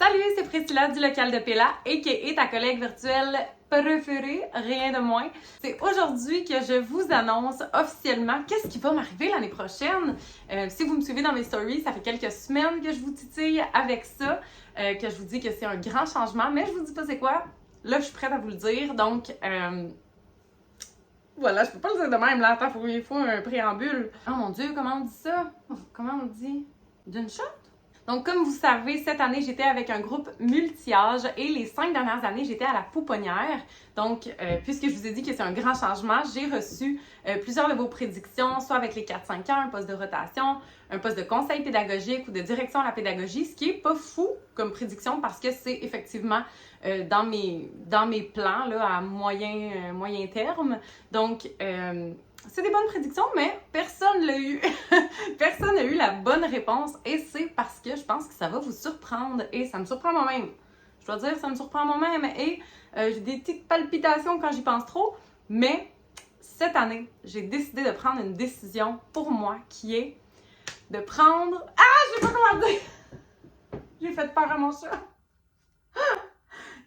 Salut, c'est Priscilla du local de Pella, a.k.a. ta collègue virtuelle préférée, rien de moins. C'est aujourd'hui que je vous annonce officiellement qu'est-ce qui va m'arriver l'année prochaine. Si vous me suivez dans mes stories, ça fait quelques semaines que je vous titille avec ça, que je vous dis que c'est un grand changement, mais je vous dis pas c'est quoi. Là, je suis prête à vous le dire, donc voilà, je peux pas le dire de même, là, attends, il faut un préambule. Oh mon Dieu, comment on dit ça? Comment on dit? D'une shot? Donc, comme vous savez, cette année, j'étais avec un groupe multi-âge et les 5 dernières années, j'étais à la pouponnière. Donc, puisque je vous ai dit que c'est un grand changement, j'ai reçu plusieurs de vos prédictions, soit avec les 4-5 ans, un poste de rotation, un poste de conseil pédagogique ou de direction à la pédagogie, ce qui est pas fou comme prédiction parce que c'est effectivement dans mes plans là, à moyen terme. Donc, c'est des bonnes prédictions, mais personne l'a eu. Personne n'a eu la bonne réponse et c'est parce que je pense que ça va vous surprendre et ça me surprend moi-même. Je dois dire, ça me surprend moi-même et j'ai des petites palpitations quand j'y pense trop, mais cette année, j'ai décidé de prendre une décision pour moi qui est de prendre... Ah, je sais pas comment dire! J'ai fait peur à mon chat.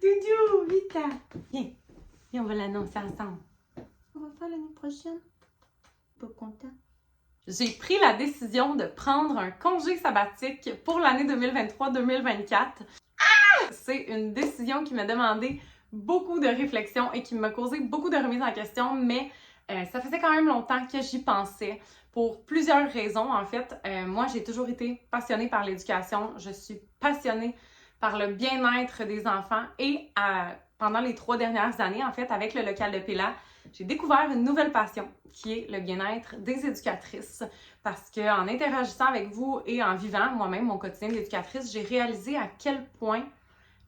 Doudou, vite là! Viens, on va l'annoncer ensemble. On va faire l'année prochaine. Pas content. J'ai pris la décision de prendre un congé sabbatique pour l'année 2023-2024. C'est une décision qui m'a demandé beaucoup de réflexion et qui m'a causé beaucoup de remises en question, mais ça faisait quand même longtemps que j'y pensais pour plusieurs raisons. En fait, moi, j'ai toujours été passionnée par l'éducation. Je suis passionnée par le bien-être des enfants et pendant les 3 dernières années, en fait, avec le local de Pella, j'ai découvert une nouvelle passion qui est le bien-être des éducatrices parce qu'en interagissant avec vous et en vivant moi-même mon quotidien d'éducatrice, j'ai réalisé à quel point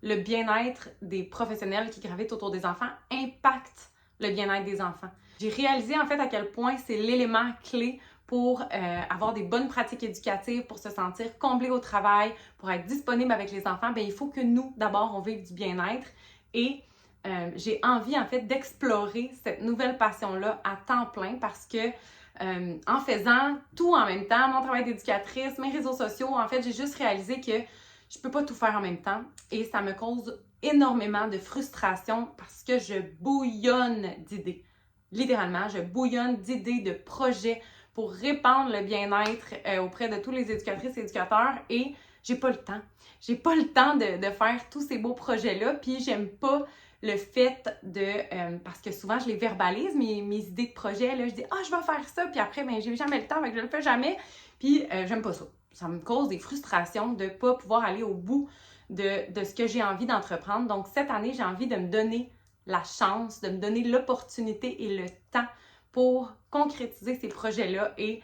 le bien-être des professionnels qui gravitent autour des enfants impacte le bien-être des enfants. J'ai réalisé en fait à quel point c'est l'élément clé pour avoir des bonnes pratiques éducatives, pour se sentir comblé au travail, pour être disponible avec les enfants. Bien, il faut que nous, d'abord, on vive du bien-être et j'ai envie en fait d'explorer cette nouvelle passion-là à temps plein parce que en faisant tout en même temps, mon travail d'éducatrice, mes réseaux sociaux, en fait, j'ai juste réalisé que je peux pas tout faire en même temps et ça me cause énormément de frustration parce que je bouillonne d'idées. Littéralement, je bouillonne d'idées, de projets pour répandre le bien-être auprès de tous les éducatrices et éducateurs et j'ai pas le temps. J'ai pas le temps de faire tous ces beaux projets-là, puis j'aime pas le fait de... parce que souvent, je les verbalise, mes idées de projet, là, je dis « Ah, je vais faire ça », puis après, ben j'ai jamais le temps, donc je le fais jamais, puis j'aime pas ça. Ça me cause des frustrations de pas pouvoir aller au bout de ce que j'ai envie d'entreprendre. Donc, cette année, j'ai envie de me donner la chance, de me donner l'opportunité et le temps pour concrétiser ces projets-là et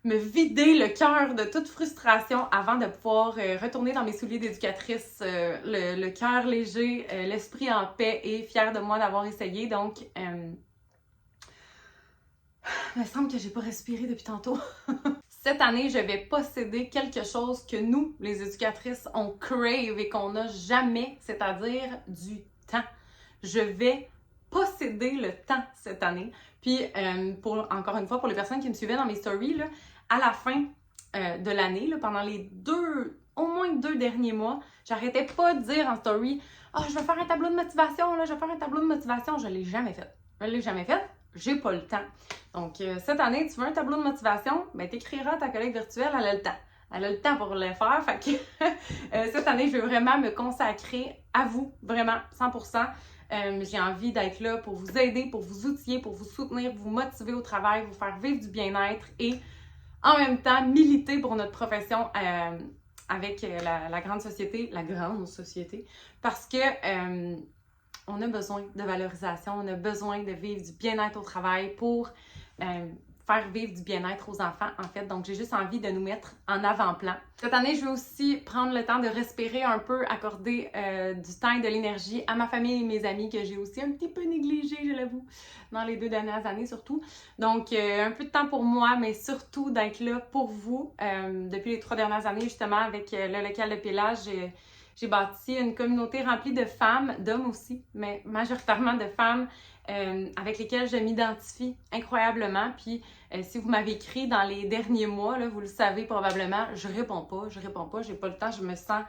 me vider le cœur de toute frustration avant de pouvoir retourner dans mes souliers d'éducatrice, le cœur léger, l'esprit en paix et fière de moi d'avoir essayé. Donc, il me semble que j'ai pas respiré depuis tantôt. Cette année, je vais posséder quelque chose que nous, les éducatrices, on crave et qu'on n'a jamais, c'est-à-dire du temps. Je vais posséder le temps cette année. Puis, encore une fois, pour les personnes qui me suivaient dans mes stories, là, à la fin de l'année, là, pendant les au moins 2 derniers mois, j'arrêtais pas de dire en story « Ah, je vais faire un tableau de motivation, là, je vais faire un tableau de motivation. » Je l'ai jamais fait. J'ai pas le temps. Donc, cette année, tu veux un tableau de motivation? Ben, t'écriras à ta collègue virtuelle, elle a le temps. Elle a le temps pour le faire. Fait que cette année, je veux vraiment me consacrer à vous, vraiment, 100%. J'ai envie d'être là pour vous aider, pour vous outiller, pour vous soutenir, vous motiver au travail, vous faire vivre du bien-être et en même temps militer pour notre profession avec la grande société, parce que on a besoin de valorisation, on a besoin de vivre du bien-être au travail pour faire vivre du bien-être aux enfants, en fait. Donc, j'ai juste envie de nous mettre en avant-plan. Cette année, je vais aussi prendre le temps de respirer un peu, accorder du temps et de l'énergie à ma famille et mes amis que j'ai aussi un petit peu négligé, je l'avoue, dans les 2 dernières années surtout. Donc, un peu de temps pour moi, mais surtout d'être là pour vous. Depuis les 3 dernières années, justement, avec le local de Pella, j'ai bâti une communauté remplie de femmes, d'hommes aussi, mais majoritairement de femmes avec lesquelles je m'identifie incroyablement. Puis si vous m'avez écrit dans les derniers mois, là, vous le savez probablement, je réponds pas, j'ai pas le temps, je me sens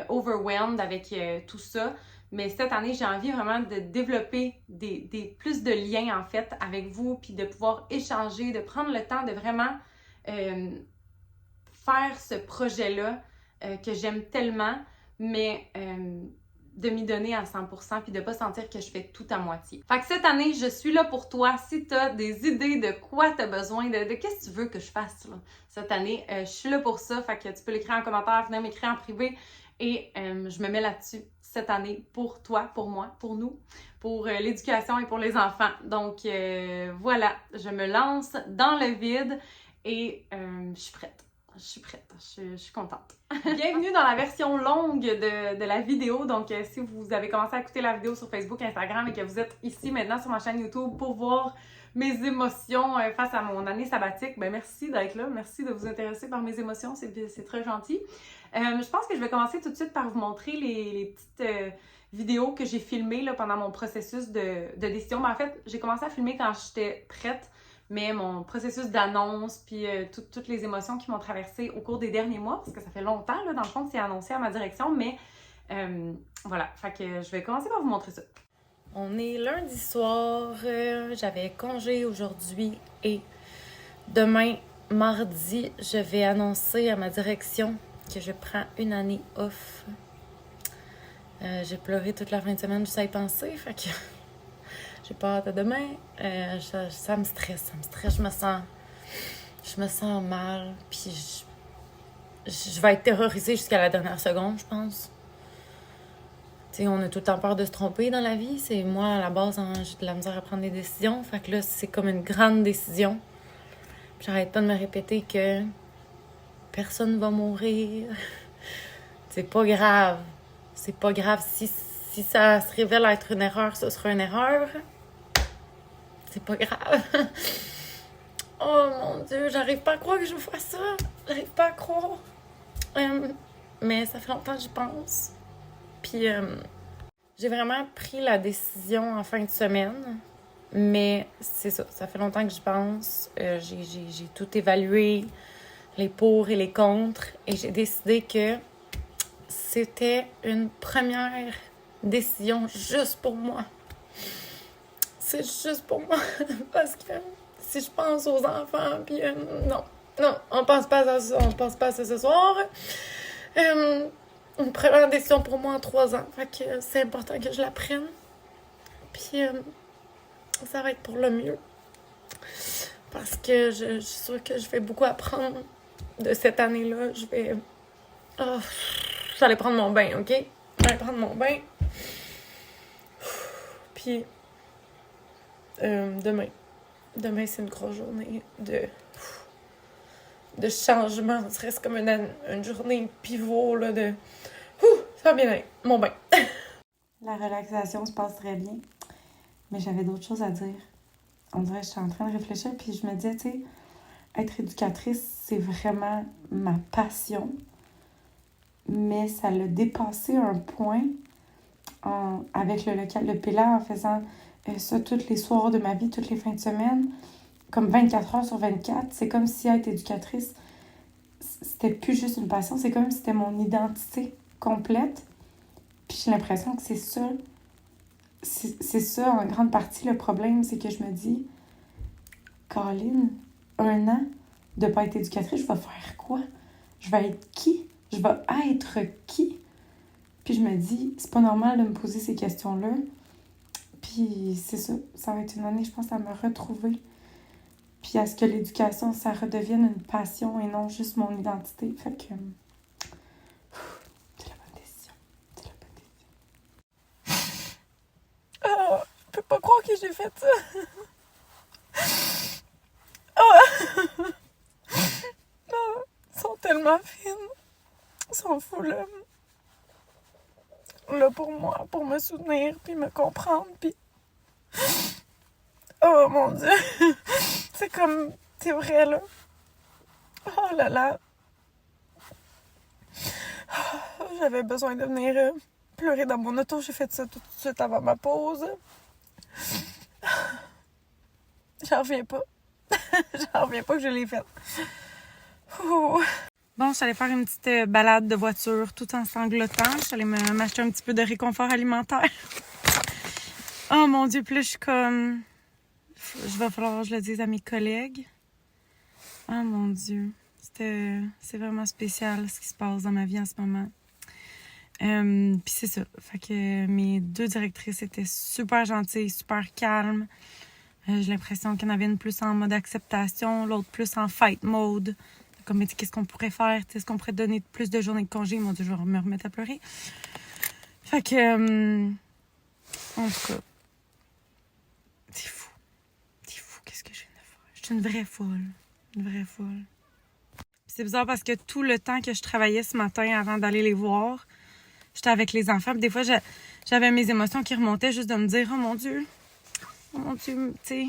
overwhelmed avec tout ça. Mais cette année, j'ai envie vraiment de développer plus de liens, en fait, avec vous, puis de pouvoir échanger, de prendre le temps de vraiment faire ce projet-là que j'aime tellement, mais de m'y donner à 100% puis de pas sentir que je fais tout à moitié. Fait que cette année, je suis là pour toi. Si tu as des idées de quoi tu as besoin, de qu'est-ce que tu veux que je fasse là, cette année, je suis là pour ça. Fait que tu peux l'écrire en commentaire, venir m'écrire en privé et je me mets là-dessus cette année pour toi, pour moi, pour nous, pour l'éducation et pour les enfants. Donc voilà, je me lance dans le vide et je suis prête. Je suis prête, je suis contente. Bienvenue dans la version longue de la vidéo. Donc, si vous avez commencé à écouter la vidéo sur Facebook, Instagram et que vous êtes ici maintenant sur ma chaîne YouTube pour voir mes émotions face à mon année sabbatique, ben merci d'être là. Merci de vous intéresser par mes émotions, c'est très gentil. Je pense que je vais commencer tout de suite par vous montrer les petites vidéos que j'ai filmées là, pendant mon processus de décision. Ben, en fait, j'ai commencé à filmer quand j'étais prête. Mais mon processus d'annonce, puis toutes les émotions qui m'ont traversée au cours des derniers mois, parce que ça fait longtemps, là, dans le fond, que c'est annoncé à ma direction, mais voilà, fait que je vais commencer par vous montrer ça. On est lundi soir, j'avais congé aujourd'hui et demain, mardi, je vais annoncer à ma direction que je prends une année off. J'ai pleuré toute la fin de semaine juste à y penser, fait que... J'ai peur de demain. Ça me stresse, je me sens mal. Puis je vais être terrorisée jusqu'à la dernière seconde, je pense. Tu sais, on a tout le temps peur de se tromper dans la vie. C'est moi, à la base, j'ai de la misère à prendre des décisions. Fait que là, c'est comme une grande décision. Puis j'arrête pas de me répéter que personne va mourir. C'est pas grave. C'est pas grave. Si ça se révèle être une erreur, ce sera une erreur. C'est pas grave. Oh mon Dieu, j'arrive pas à croire que je fasse ça. J'arrive pas à croire. Mais ça fait longtemps que j'y pense. Puis j'ai vraiment pris la décision en fin de semaine. Mais c'est ça, ça fait longtemps que j'y pense. J'ai tout évalué, les pour et les contre. Et j'ai décidé que c'était une première décision juste pour moi. C'est juste pour moi, parce que si je pense aux enfants, puis non, on pense pas à ça, ce soir. Une première décision pour moi en 3 ans, fait que c'est important que je la prenne. Puis ça va être pour le mieux, parce que je suis sûre que je vais beaucoup apprendre de cette année-là. J'allais prendre mon bain, OK? J'allais prendre mon bain. Puis demain, c'est une grosse journée de changement. Ça serait comme une journée pivot là, de ça va bien aller, mon bain. La relaxation se passe très bien, mais j'avais d'autres choses à dire. On dirait que je suis en train de réfléchir, puis je me disais, tu sais, être éducatrice, c'est vraiment ma passion, mais ça l'a dépassé un point avec le PELA, en faisant ça tous les soirs de ma vie, toutes les fins de semaine, comme 24 heures sur 24. C'est comme si être éducatrice, c'était plus juste une passion, c'est comme si c'était mon identité complète. Puis j'ai l'impression que c'est ça. C'est ça, en grande partie, le problème, c'est que je me dis, Colin, 1 an de pas être éducatrice, je vais faire quoi? Je vais être qui? Je vais être qui? Puis je me dis, c'est pas normal de me poser ces questions-là. Puis c'est ça, ça va être une année, je pense, à me retrouver. Puis à ce que l'éducation, ça redevienne une passion et non juste mon identité. Fait que c'est la bonne décision. C'est la bonne décision. Oh, je peux pas croire que j'ai fait ça. Oh. Oh, ils sont tellement fines. Ils sont fous là pour moi, pour me soutenir, puis me comprendre, puis... Oh mon Dieu! C'est comme... C'est vrai, là. Oh là là! J'avais besoin de venir pleurer dans mon auto. J'ai fait ça tout de suite avant ma pause. J'en reviens pas. J'en reviens pas que je l'ai fait. Ouh. Bon, je suis allée faire une petite balade de voiture tout en sanglotant. Je suis allée m'acheter un petit peu de réconfort alimentaire. Oh mon Dieu, puis là, je suis comme... Je va falloir que je le dise à mes collègues. Oh mon Dieu. C'est vraiment spécial ce qui se passe dans ma vie en ce moment. Puis c'est ça. Fait que mes deux directrices étaient super gentilles, super calmes. J'ai l'impression qu'il y en avait une plus en mode acceptation, l'autre plus en fight mode. Comme, mais qu'est-ce qu'on pourrait faire? Est-ce qu'on pourrait donner plus de journées de congé? Mon Dieu, je vais me remettre à pleurer. Fait que... en tout cas... C'est fou. C'est fou, qu'est-ce que je viens de faire? Je suis une vraie folle. Une vraie folle. C'est bizarre parce que tout le temps que je travaillais ce matin avant d'aller les voir, j'étais avec les enfants. Puis des fois, j'avais mes émotions qui remontaient juste de me dire « Oh mon Dieu, tu sais...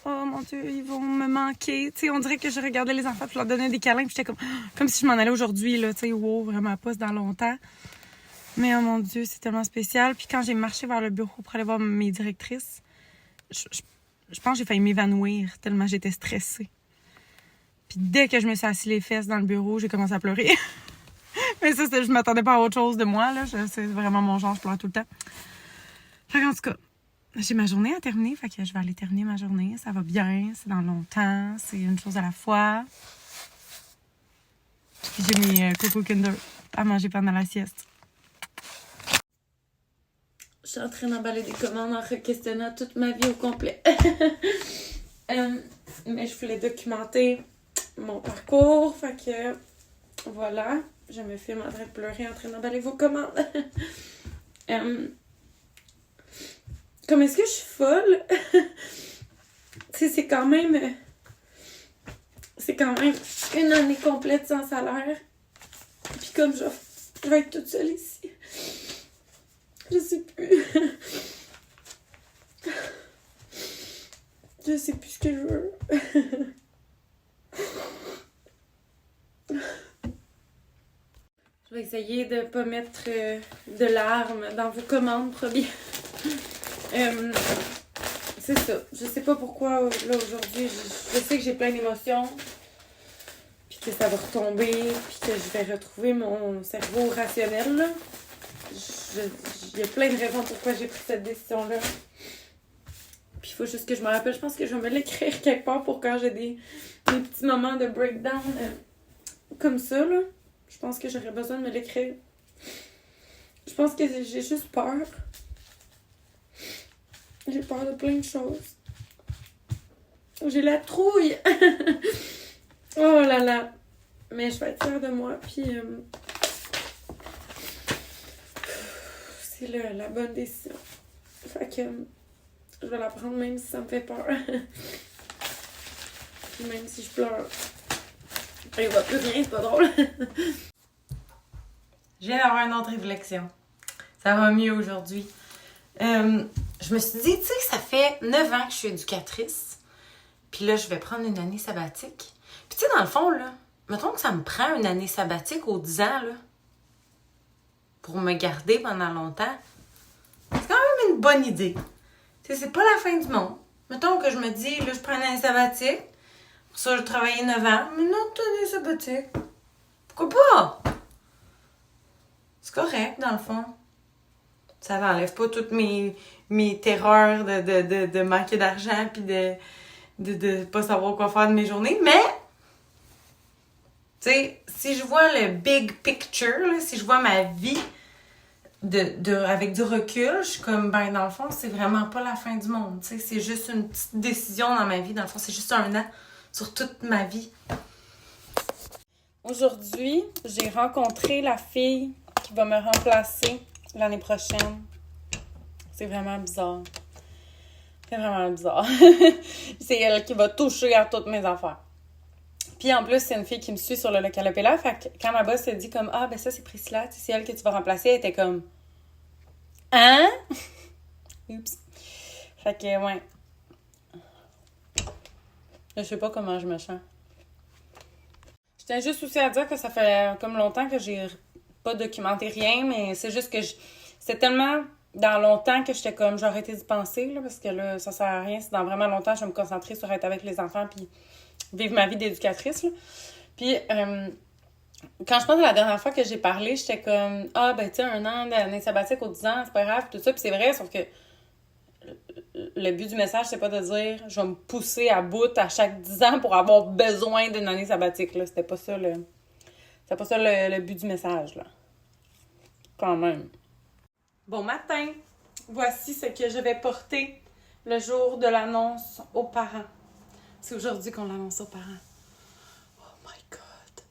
Oh mon Dieu, ils vont me manquer. » Tu sais, on dirait que je regardais les enfants, puis je leur donnais des câlins, puis j'étais comme si je m'en allais aujourd'hui, là, tu sais, wow, vraiment pas, c'est dans longtemps. Mais oh mon Dieu, c'est tellement spécial. Puis quand j'ai marché vers le bureau pour aller voir mes directrices, je pense que j'ai failli m'évanouir tellement j'étais stressée. Puis dès que je me suis assise les fesses dans le bureau, j'ai commencé à pleurer. Mais ça, je m'attendais pas à autre chose de moi, là. C'est vraiment mon genre, je pleure tout le temps. Fait qu'en tout cas, j'ai ma journée à terminer, fait que je vais aller terminer ma journée. Ça va bien, c'est dans longtemps, c'est une chose à la fois. Puis j'ai mes Coco Kinder à manger pendant la sieste. Je suis en train d'emballer des commandes en re-questionnant toute ma vie au complet. Mais je voulais documenter mon parcours, fait que voilà. Je me filme en train de pleurer, en train d'emballer vos commandes. Comme est-ce que je suis folle? Tu sais, c'est quand même une année complète sans salaire. Puis comme je vais être toute seule ici. Je sais plus. Je sais plus ce que je veux. Je vais essayer de pas mettre de larmes dans vos commandes, promis. C'est ça. Je sais pas pourquoi, là, aujourd'hui, je sais que j'ai plein d'émotions. Puis que ça va retomber. Puis que je vais retrouver mon cerveau rationnel, là. Il y a plein de raisons pourquoi j'ai pris cette décision-là. Puis il faut juste que je me rappelle. Je pense que je vais me l'écrire quelque part pour quand j'ai des petits moments de breakdown comme ça, là. Je pense que j'aurais besoin de me l'écrire. Je pense que j'ai juste peur. J'ai peur de plein de choses. J'ai la trouille. Oh là là. Mais je vais être fière de moi. Puis c'est la bonne décision. Fait que je vais la prendre même si ça me fait peur. Puis même si je pleure. Il va plus rien, c'est pas drôle. Je viens d'avoir une autre réflexion. Ça va mieux aujourd'hui. Je me suis dit, tu sais, ça fait 9 ans que je suis éducatrice. Puis là, je vais prendre une année sabbatique. Puis tu sais, dans le fond, là, mettons que ça me prend une année sabbatique aux 10 ans, là, pour me garder pendant longtemps. C'est quand même une bonne idée. Tu sais, c'est pas la fin du monde. Mettons que je me dis, là, je prends une année sabbatique. Pour ça, je travaillais 9 ans. Mais non, t'as une année sabbatique. Pourquoi pas? C'est correct, dans le fond. Ça n'enlève pas toutes mes terreurs de manquer d'argent puis de pas savoir quoi faire de mes journées. Mais, tu sais, si je vois le big picture, là, si je vois ma vie avec du recul, je suis comme, ben, dans le fond, c'est vraiment pas la fin du monde. Tu sais, c'est juste une petite décision dans ma vie. Dans le fond, c'est juste 1 an sur toute ma vie. Aujourd'hui, j'ai rencontré la fille qui va me remplacer l'année prochaine. C'est vraiment bizarre. C'est vraiment bizarre. C'est elle qui va toucher à toutes mes affaires. Puis en plus, c'est une fille qui me suit sur le local là. Fait que quand ma boss se dit comme, ah, ben ça, c'est Priscilla, c'est elle que tu vas remplacer, elle était comme, hein? Oups. Fait que, ouais. Je sais pas comment je me sens. Je tiens juste aussi à dire que ça fait comme longtemps que j'ai pas documenté rien, mais c'est juste que c'était tellement dans longtemps que j'étais comme, j'ai arrêté d'y penser, là, parce que là, ça sert à rien. C'est dans vraiment longtemps, je vais me concentrer sur être avec les enfants puis vivre ma vie d'éducatrice, là. Puis, quand je pense à la dernière fois que j'ai parlé, j'étais comme, ah, ben, tu sais, 1 an d'année sabbatique aux 10 ans, c'est pas grave, tout ça. Puis c'est vrai, sauf que le but du message, c'est pas de dire, je vais me pousser à bout à chaque 10 ans pour avoir besoin d'une année sabbatique, là. C'était pas ça le but du message, là. Quand même. Bon matin! Voici ce que je vais porter le jour de l'annonce aux parents. C'est aujourd'hui qu'on l'annonce aux parents. Oh my God!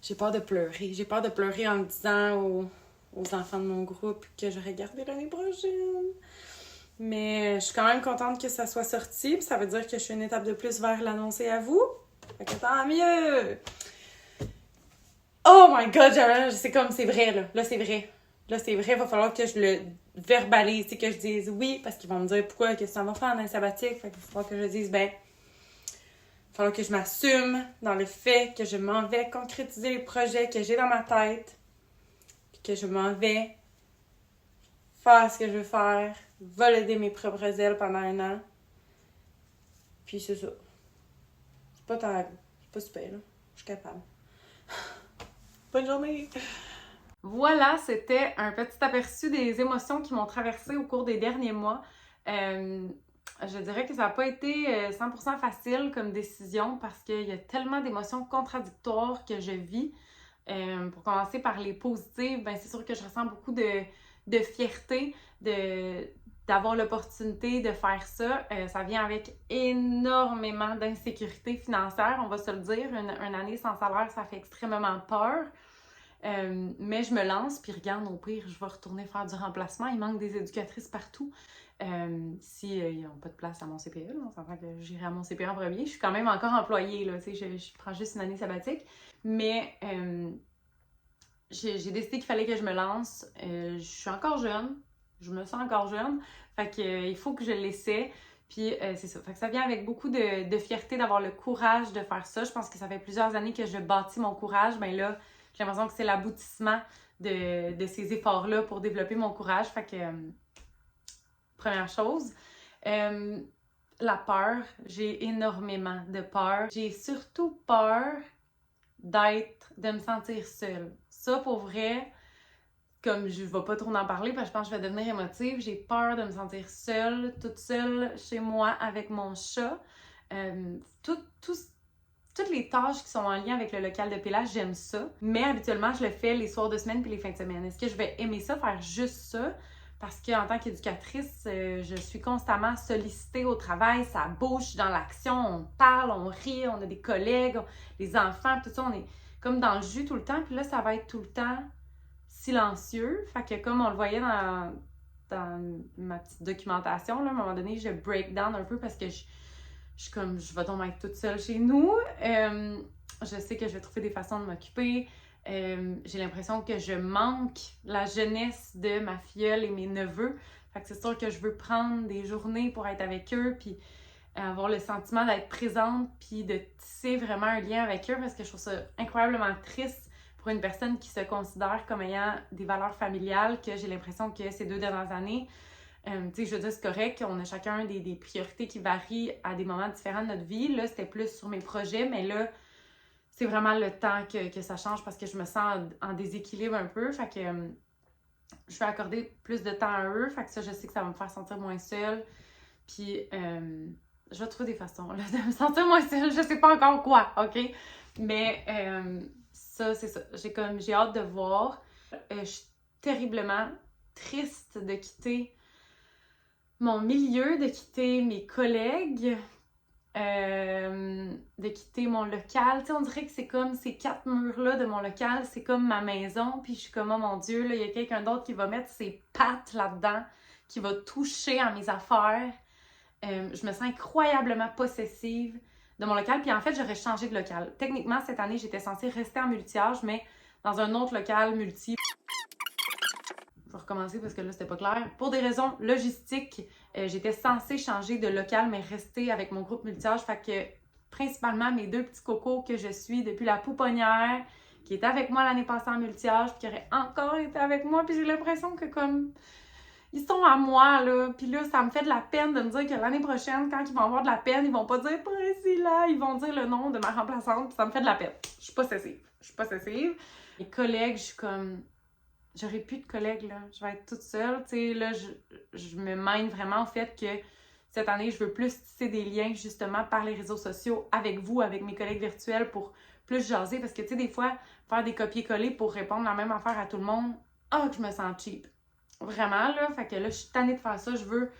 J'ai peur de pleurer. J'ai peur de pleurer en me disant aux enfants de mon groupe que j'aurais gardé l'année prochaine. Mais je suis quand même contente que ça soit sorti. Puis ça veut dire que je suis une étape de plus vers l'annoncer à vous. Fait que tant mieux! Oh my God! C'est comme, c'est vrai, là. Là, c'est vrai. Là, c'est vrai, il va falloir que je le verbalise, que je dise oui, parce qu'ils vont me dire pourquoi, qu'est-ce que ça va faire en année sabbatique. Fait qu'il va falloir que je dise, ben, il va falloir que je m'assume dans le fait que je m'en vais concrétiser les projets que j'ai dans ma tête, puis que je m'en vais faire ce que je veux faire, voler mes propres ailes pendant 1 an. Puis c'est ça. C'est pas terrible. C'est pas super, là. Je suis capable. Bonne journée! Voilà, c'était un petit aperçu des émotions qui m'ont traversée au cours des derniers mois. Je dirais que ça n'a pas été 100% facile comme décision parce qu'il y a tellement d'émotions contradictoires que je vis. Pour commencer par les positives, ben c'est sûr que je ressens beaucoup de fierté d'avoir l'opportunité de faire ça. Ça vient avec énormément d'insécurité financière, on va se le dire. Une année sans salaire, ça fait extrêmement peur. Mais je me lance, puis regarde, au pire, je vais retourner faire du remplacement. Il manque des éducatrices partout. S'ils n'ont pas de place à mon CPE, là, on s'entend que j'irai à mon CPE en premier. Je suis quand même encore employée, là, je prends juste une année sabbatique. Mais j'ai décidé qu'il fallait que je me lance. Je suis encore jeune. Je me sens encore jeune. Fait que il faut que je l'essaie. Puis c'est ça. Fait que ça vient avec beaucoup de fierté d'avoir le courage de faire ça. Je pense que ça fait plusieurs années que je bâtis mon courage. Ben là, j'ai l'impression que c'est l'aboutissement de ces efforts-là pour développer mon courage. Fait que, première chose, la peur. J'ai énormément de peur. J'ai surtout peur de me sentir seule. Ça, pour vrai, comme je ne vais pas trop en parler parce que je pense que je vais devenir émotive, j'ai peur de me sentir seule, toute seule chez moi avec mon chat. Toutes les tâches qui sont en lien avec le local de pélage, j'aime ça. Mais habituellement, je le fais les soirs de semaine puis les fins de semaine. Est-ce que je vais aimer ça, faire juste ça? Parce qu'en tant qu'éducatrice, je suis constamment sollicitée au travail. Ça bouge, je suis dans l'action, on parle, on rit, on a des collègues, les enfants, tout ça, on est comme dans le jus tout le temps. Puis là, ça va être tout le temps silencieux. Fait que comme on le voyait dans ma petite documentation, là, à un moment donné, je break down un peu parce que je suis comme, je vais donc être toute seule chez nous. Je sais que je vais trouver des façons de m'occuper. J'ai l'impression que je manque la jeunesse de ma filleule et mes neveux. Fait que c'est sûr que je veux prendre des journées pour être avec eux, puis avoir le sentiment d'être présente, puis de tisser vraiment un lien avec eux, parce que je trouve ça incroyablement triste pour une personne qui se considère comme ayant des valeurs familiales, que j'ai l'impression que ces 2 dernières années, tu sais, je veux dire, c'est correct, on a chacun des priorités qui varient à des moments différents de notre vie. Là, c'était plus sur mes projets, mais là, c'est vraiment le temps que ça change parce que je me sens en déséquilibre un peu. Fait que je vais accorder plus de temps à eux. Fait que ça, je sais que ça va me faire sentir moins seule. Puis, je vais trouver des façons là, de me sentir moins seule. Je sais pas encore quoi, OK? Mais ça, c'est ça. J'ai hâte de voir. Je suis terriblement triste de quitter mon milieu, de quitter mes collègues, de quitter mon local. Tu sais, on dirait que c'est comme ces 4 murs-là de mon local, c'est comme ma maison. Puis je suis comme, oh mon Dieu, là, il y a quelqu'un d'autre qui va mettre ses pattes là-dedans, qui va toucher à mes affaires. Je me sens incroyablement possessive de mon local. Puis en fait, j'aurais changé de local. Techniquement, cette année, j'étais censée rester en multi-âge, mais dans un autre local multi. Je vais recommencer parce que là, c'était pas clair. Pour des raisons logistiques, j'étais censée changer de local, mais rester avec mon groupe multi-âge. Fait que, principalement, mes 2 petits cocos que je suis depuis la pouponnière, qui étaient avec moi l'année passée en multi-âge, puis qui auraient encore été avec moi. Puis j'ai l'impression que, comme, ils sont à moi, là. Puis là, ça me fait de la peine de me dire que l'année prochaine, quand ils vont avoir de la peine, ils vont pas dire « Priscilla », ils vont dire le nom de ma remplaçante, puis ça me fait de la peine. Je suis possessive. Les collègues, je suis comme... J'aurai plus de collègues, là. Je vais être toute seule. Tu sais, là, je me mène vraiment au fait que cette année, je veux plus tisser des liens, justement, par les réseaux sociaux avec vous, avec mes collègues virtuels pour plus jaser. Parce que, tu sais, des fois, faire des copier-coller pour répondre la même affaire à tout le monde, que je me sens cheap. Vraiment, là. Fait que là, je suis tannée de faire ça. Je veux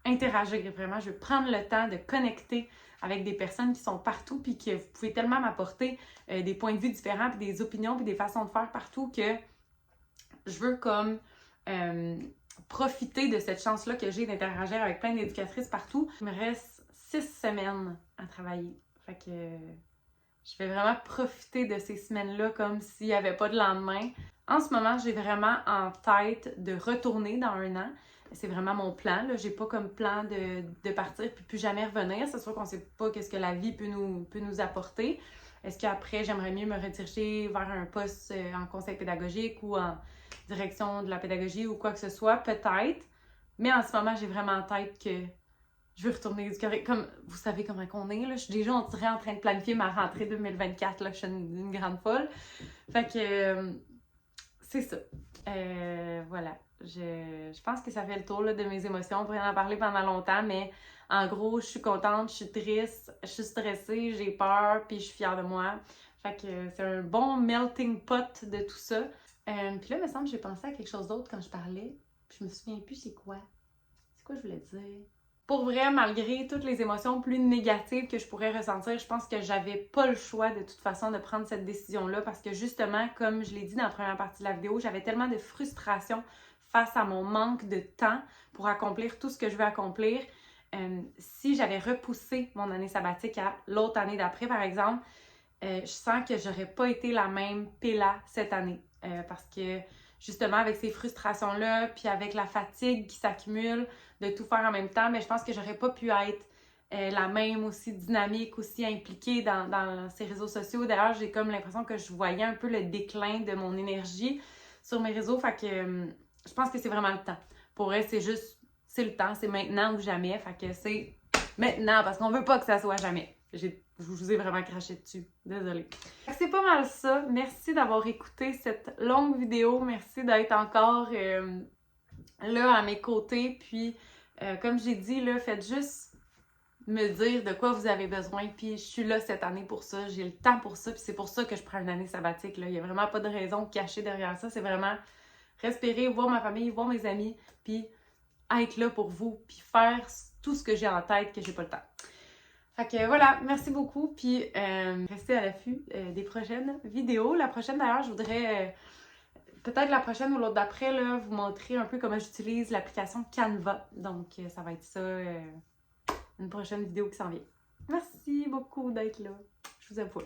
interagir, vraiment. Je veux prendre le temps de connecter avec des personnes qui sont partout puis que vous pouvez tellement m'apporter des points de vue différents puis des opinions puis des façons de faire partout que je veux comme profiter de cette chance-là que j'ai d'interagir avec plein d'éducatrices partout. Il me reste 6 semaines à travailler. Fait que je vais vraiment profiter de ces semaines-là comme s'il n'y avait pas de lendemain. En ce moment, j'ai vraiment en tête de retourner dans 1 an. C'est vraiment mon plan. Là. J'ai pas comme plan de partir puis plus jamais revenir. C'est sûr qu'on sait pas qu'est-ce que la vie peut nous apporter. Est-ce qu'après, j'aimerais mieux me rediriger vers un poste en conseil pédagogique ou en direction de la pédagogie ou quoi que ce soit? Peut-être. Mais en ce moment, j'ai vraiment en tête que je veux retourner éduquer. Comme vous savez comment on est, là. Je suis déjà, on dirait, en train de planifier ma rentrée 2024. Là. Je suis une grande folle. Fait que c'est ça. Voilà. Je pense que ça fait le tour là, de mes émotions. On pourrait en parler pendant longtemps, mais en gros, je suis contente, je suis triste, je suis stressée, j'ai peur, puis je suis fière de moi. Fait que c'est un bon melting pot de tout ça. Puis là, il me semble que j'ai pensé à quelque chose d'autre quand je parlais. Puis je me souviens plus c'est quoi. C'est quoi je voulais dire? Pour vrai, malgré toutes les émotions plus négatives que je pourrais ressentir, je pense que j'avais pas le choix de toute façon de prendre cette décision-là parce que justement, comme je l'ai dit dans la première partie de la vidéo, j'avais tellement de frustration face à mon manque de temps pour accomplir tout ce que je veux accomplir. Si j'avais repoussé mon année sabbatique à l'autre année d'après, par exemple, je sens que j'aurais pas été la même Péla cette année. Parce que justement, avec ces frustrations-là, puis avec la fatigue qui s'accumule de tout faire en même temps, mais je pense que j'aurais pas pu être la même, aussi dynamique, aussi impliquée dans ces réseaux sociaux. D'ailleurs, j'ai comme l'impression que je voyais un peu le déclin de mon énergie sur mes réseaux. Fait que je pense que c'est vraiment le temps. Pour elle, c'est le temps, c'est maintenant ou jamais. Fait que c'est maintenant, parce qu'on veut pas que ça soit jamais. Je vous ai vraiment craché dessus. Désolée. C'est pas mal ça. Merci d'avoir écouté cette longue vidéo. Merci d'être encore là à mes côtés. Puis, comme j'ai dit, là, faites juste me dire de quoi vous avez besoin. Puis, je suis là cette année pour ça. J'ai le temps pour ça. Puis, c'est pour ça que je prends une année sabbatique. Là. Il n'y a vraiment pas de raison cachée derrière ça. C'est vraiment respirer, voir ma famille, voir mes amis. Puis, être là pour vous. Puis, faire tout ce que j'ai en tête que j'ai pas le temps. Fait que voilà, merci beaucoup, puis restez à l'affût des prochaines vidéos. La prochaine d'ailleurs, je voudrais, peut-être la prochaine ou l'autre d'après, là, vous montrer un peu comment j'utilise l'application Canva. Donc ça va être ça, une prochaine vidéo qui s'en vient. Merci beaucoup d'être là, je vous avoue.